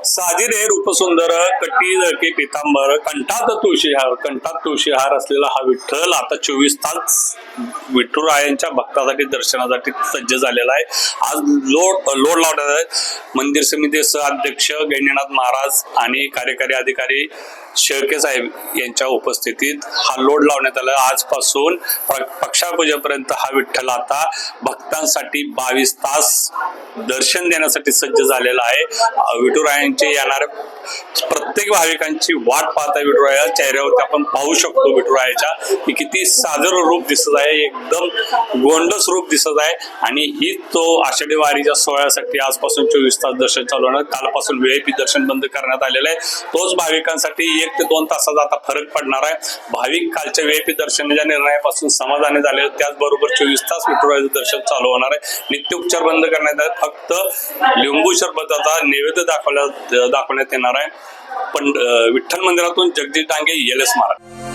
साधी रे रूपसुंदर कटी के पितांबर कंठात तुळशीहार असलेला हा विठ्ठल आता 24 तास विठुरायांच्या भक्तासाठी दर्शनासाठी सज्ज झालेला आहे। आज लोड लावण्यात आहे। मंदिर समिती अध्यक्ष गैनीनाथ महाराज आणि कार्यकारी अधिकारी शेळके साहेब यांच्या उपस्थितीत हा लोड लावण्यात आला। आजपासून पक्षापूजेपर्यंत हा विठ्ठल आता भक्तांसाठी 22 तास दर्शन देण्यासाठी सज्ज झालेला आहे। विठुरायांचे येणाऱ्या प्रत्येक भाविकांची वाट पाहता विठुराया चेहऱ्यावरती आपण पाहू शकतो विठुरायाच्या की किती सादर रूप दिसत आहे, एकदम गोंडस रूप दिसत आहे। आणि ही तो आषाढी वारीच्या सोहळ्यासाठी आजपासून 24 तास दर्शन चालू होणार। कालपासून VIP दर्शन बंद करण्यात आलेलं आहे। तोच भाविकांसाठी 1 ते 2 तासाचा आता फरक पडणार आहे। भाविक कालच्या VIP दर्शनाच्या निर्णयापासून समाधानी झाले, त्याचबरोबर 24 तास विठुरायाचं दर्शन चालू होणार आहे। नित्योपचार बंद करण्यात आले, फक्त लिंबू सरबताचा नैवेद्य दाखवण्यात येणार आहे। पण विठ्ठल मंदिरातून जगदीश डांगे, LS मराठी।